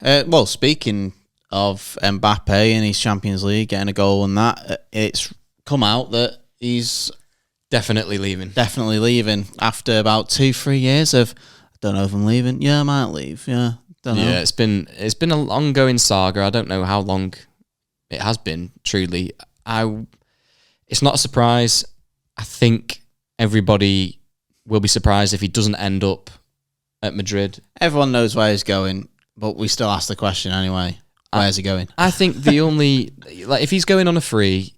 Well, speaking of Mbappe and his Champions League getting a goal and that, it's come out that he's Definitely leaving. after about 2-3 years of, I don't know if I'm leaving. Yeah, I might leave. Yeah, don't know. Yeah, it's been an ongoing saga. I don't know how long it has been. Truly, it's not a surprise. I think everybody will be surprised if he doesn't end up at Madrid. Everyone knows where he's going, but we still ask the question anyway. Where's he going? I think the only if he's going on a free,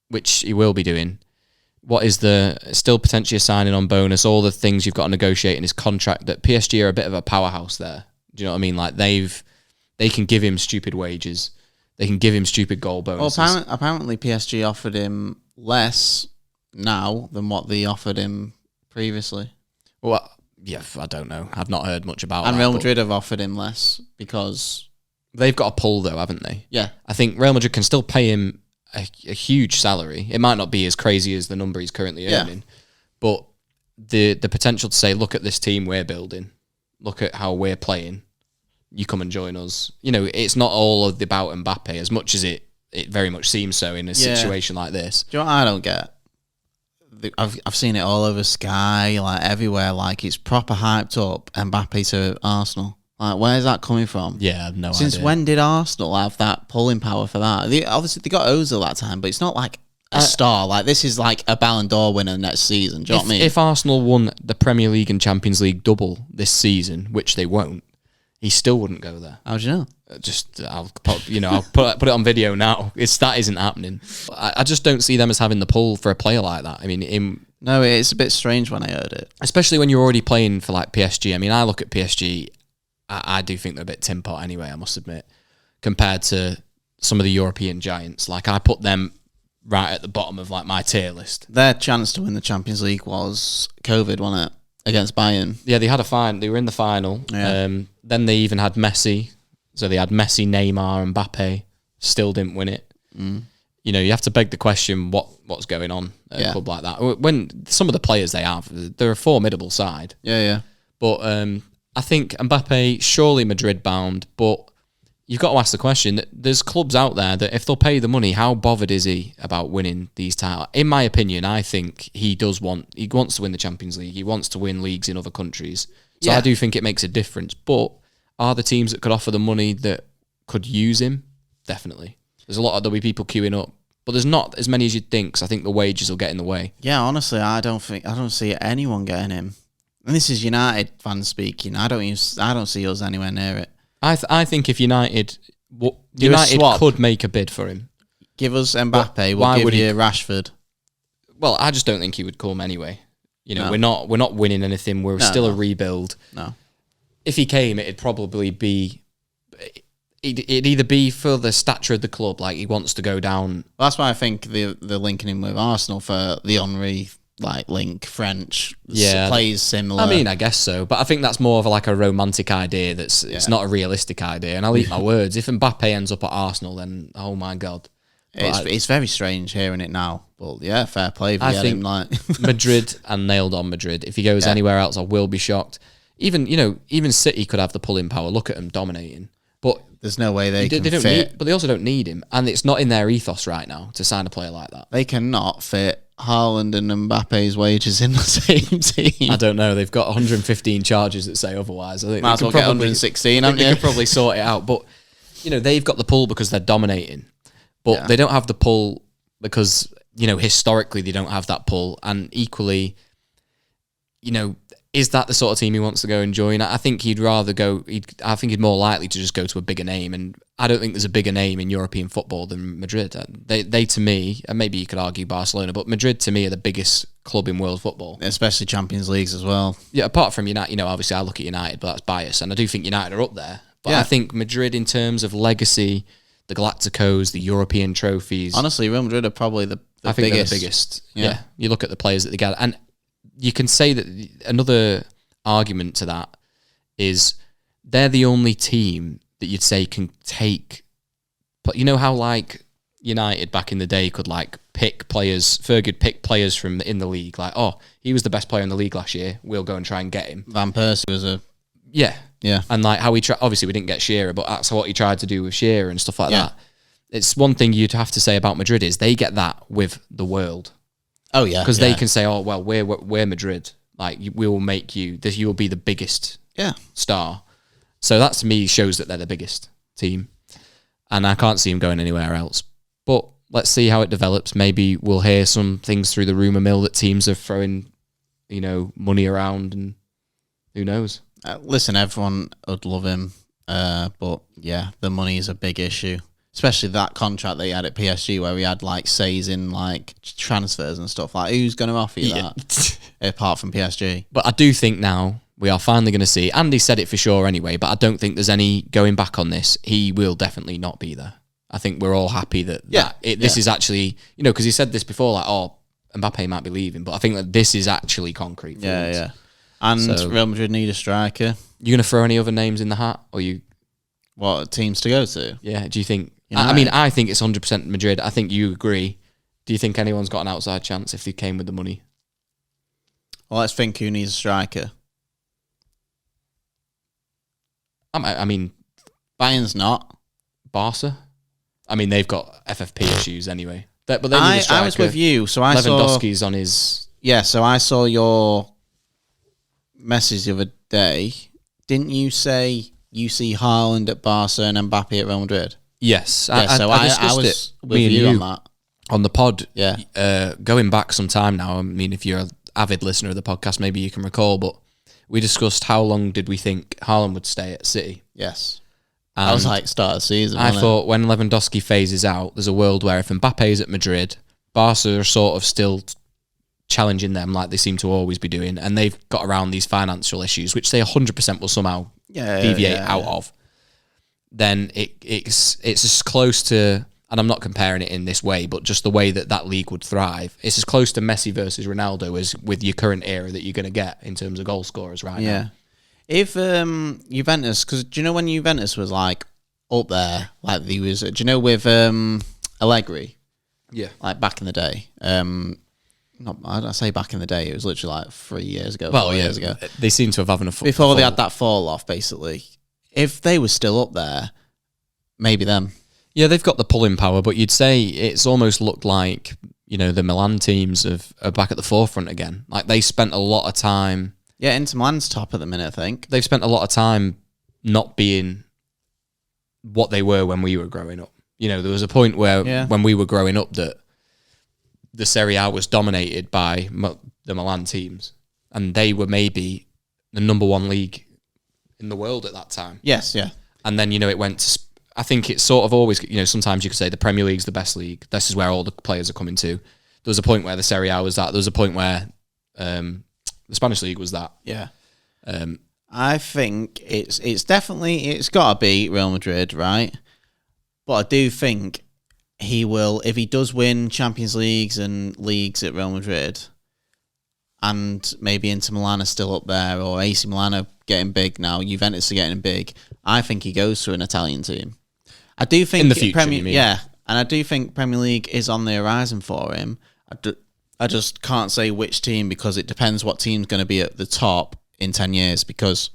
which he will be doing. What is still potentially a signing on bonus? All the things you've got to negotiate in his contract. That PSG are a bit of a powerhouse there. Do you know what I mean? Like they can give him stupid wages. They can give him stupid goal bonuses. Well, apparently PSG offered him less now than what they offered him previously. Well, yeah, I don't know. I've not heard much about. And Real Madrid have offered him less because they've got a pull though, haven't they? Yeah, I think Real Madrid can still pay him a huge salary. It might not be as crazy as the number he's currently earning, but the potential to say, look at this team we're building, look at how we're playing, you come and join us. You know, it's not all about Mbappe as much as it very much seems so in a situation like this. Do you know what I don't get? I've seen it all over Sky, like everywhere, like it's proper hyped up Mbappe to Arsenal. Like, where's that coming from? Yeah, I have no idea. Since when did Arsenal have that pulling power for that? Obviously, they got Ozil that time, but it's not like a star. Like, this is like a Ballon d'Or winner next season. Do you know what I mean? If Arsenal won the Premier League and Champions League double this season, which they won't, he still wouldn't go there. How do you know? I'll put it on video now. That isn't happening. I just don't see them as having the pull for a player like that. I mean, no, it's a bit strange when I heard it, especially when you're already playing for like PSG. I mean, I look at PSG. I do think they're a bit tin pot anyway, I must admit, compared to some of the European giants. Like, I put them right at the bottom of like my tier list. Their chance to win the Champions League was COVID, wasn't it? Against Bayern. Yeah, they had they were in the final. Yeah. Then they even had Messi. So they had Messi, Neymar, and Mbappe. Still didn't win it. Mm. You know, you have to beg the question, what's going on at a club like that? When some of the players they have, they're a formidable side. Yeah. But I think Mbappe, surely Madrid bound, but you've got to ask the question. There's clubs out there that if they'll pay the money, how bothered is he about winning these titles? In my opinion, I think he wants to win the Champions League. He wants to win leagues in other countries. So I do think it makes a difference. But are the teams that could offer the money that could use him? Definitely. There'll be people queuing up. But there's not as many as you'd think, so I think the wages will get in the way. Yeah, honestly, I don't see anyone getting him. And this is United fans speaking. I don't see us anywhere near it. I think if United could make a bid for him. Give us Mbappe, we'll give you Rashford. Well, I just don't think he would come anyway. You know, we're not winning anything. We're still a rebuild. No. If he came, it'd probably be. It'd either be for the stature of the club, like he wants to go down. Well, that's why I think they're linking him with Arsenal for the Henry link. French, plays similar. I mean, I guess so, but I think that's more of a romantic idea. It's not a realistic idea. And I'll eat my words. If Mbappe ends up at Arsenal, then oh my god, it's very strange hearing it now. But yeah, fair play. I think Madrid and nailed on Madrid. If he goes anywhere else, I will be shocked. Even City could have the pulling power. Look at them dominating. But there's no way they can don't fit. But they also don't need him. And it's not in their ethos right now to sign a player like that. They cannot fit Haaland and Mbappe's wages in the same team. I don't know. They've got 115 charges that say otherwise. I think might as well get 116, haven't you? They could probably sort it out. But, they've got the pull because they're dominating. But they don't have the pull because, historically they don't have that pull. And equally, is that the sort of team he wants to go and join? I think he'd rather go. I think he'd more likely to just go to a bigger name, and I don't think there's a bigger name in European football than Madrid. They to me, and maybe you could argue Barcelona, but Madrid to me are the biggest club in world football, especially Champions Leagues as well. Yeah, apart from United, obviously I look at United, but that's bias, and I do think United are up there. But I think Madrid, in terms of legacy, the Galacticos, the European trophies. Honestly, Real Madrid are probably the biggest. I think they're the biggest. Yeah, you look at the players that they got, and you can say that another argument to that is they're the only team that you'd say can take. But you know how United back in the day could pick players. Fergie pick players from in the league. He was the best player in the league last year. We'll go and try and get him. Van Persie was Yeah. Yeah. And like how he obviously we didn't get Shearer, but that's what he tried to do with Shearer and stuff like that. It's one thing you'd have to say about Madrid is they get that with the world. Oh yeah. Because they can say, oh well, we're Madrid. Like we will make you. You will be the biggest star. So that to me shows that they're the biggest team, and I can't see him going anywhere else. But let's see how it develops. Maybe we'll hear some things through the rumor mill that teams are throwing, money around, and who knows. Listen, everyone would love him, but yeah, the money is a big issue. Especially that contract that he had at PSG where he had like says in like transfers and stuff. Like, who's going to offer you that apart from PSG? But I do think now we are finally going to see. Andy said it for sure anyway, but I don't think there's any going back on this. He will definitely not be there. I think we're all happy that this is actually, because he said this before, like, oh, Mbappe might be leaving, but I think that this is actually concrete. Yeah. And Real Madrid need a striker. You going to throw any other names in the hat, or you? What teams to go to? Yeah. Do you think? I mean, I think it's 100% Madrid. I think you agree. Do you think anyone's got an outside chance if they came with the money? Well, let's think who needs a striker. I mean, Bayern's not. Barca? I mean, they've got FFP issues anyway. But they need a striker. I was with you, so I Lewandowski's on his... Yeah, so I saw your message the other day. Didn't you say you see Haaland at Barca and Mbappe at Real Madrid? Yes. Yeah, I was with you on that. On the pod, yeah. Going back some time now, I mean, if you're an avid listener of the podcast, maybe you can recall, but we discussed how long did we think Haaland would stay at City. Yes. And I was like, start of season. I thought when Lewandowski phases out, there's a world where if Mbappe's at Madrid, Barca are sort of still challenging them like they seem to always be doing, and they've got around these financial issues, which they 100% will somehow deviate out of. Then it's as close to, and I'm not comparing it in this way, but just the way that league would thrive. It's as close to Messi versus Ronaldo as with your current era that you're going to get in terms of goal scorers right now. If Juventus, because do you know when Juventus was like up there, like he was, do you know with Allegri? Yeah. Like back in the day. I say back in the day, it was literally like 3 years ago, 4 years ago. They seem to have having a before they had that fall off, basically. If they were still up there, maybe them. Yeah, they've got the pulling power, but you'd say it's almost looked like, the Milan teams are back at the forefront again. Like they spent a lot of time. Yeah, Inter Milan's top at the minute, I think. They've spent a lot of time not being what they were when we were growing up. There was a point where when we were growing up that the Serie A was dominated by the Milan teams, and they were maybe the number one league in the world at that time. Yes, yeah. And then, it went to... I think it's sort of always... sometimes you could say the Premier League's the best league. This is where all the players are coming to. There was a point where the Serie A was that. There was a point where the Spanish League was that. Yeah. I think it's definitely... It's got to be Real Madrid, right? But I do think he will... If he does win Champions Leagues and leagues at Real Madrid, and maybe Inter Milan are still up there, or AC Milan are getting big now, Juventus are getting big, I think he goes to an Italian team. I do think... In the future, you mean? Yeah, and I do think Premier League is on the horizon for him. I just can't say which team, because it depends what team's going to be at the top in 10 years, because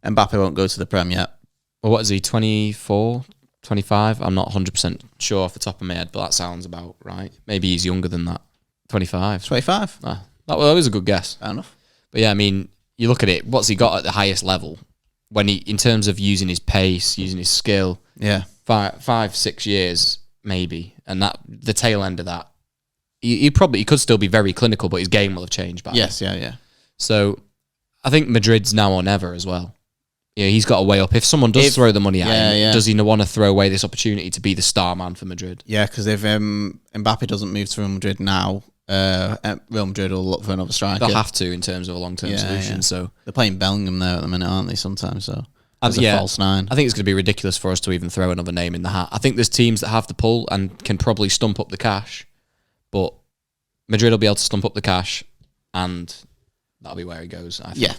Mbappe won't go to the Prem yet. Well, what is he, 24, 25? I'm not 100% sure off the top of my head, but that sounds about right. Maybe he's younger than that. 25. 25. That was a good guess. Fair enough. But yeah, I mean, you look at it, what's he got at the highest level? When he, in terms of using his pace, using his skill, 5-6 years maybe, and that the tail end of that, he could still be very clinical, but his game will have changed by then. Yeah. So I think Madrid's now or never as well. He's got to weigh up. If someone does throw the money at him, does he want to throw away this opportunity to be the star man for Madrid? Yeah, because if Mbappe doesn't move to Real Madrid now, Real Madrid will look for another striker. They'll have to in terms of a long-term solution. So they're playing Bellingham there at the minute, aren't they? Sometimes so. As a false nine. I think it's going to be ridiculous for us to even throw another name in the hat. I think there's teams that have the pull and can probably stump up the cash, but Madrid will be able to stump up the cash, and that'll be where he goes, I think. Yeah.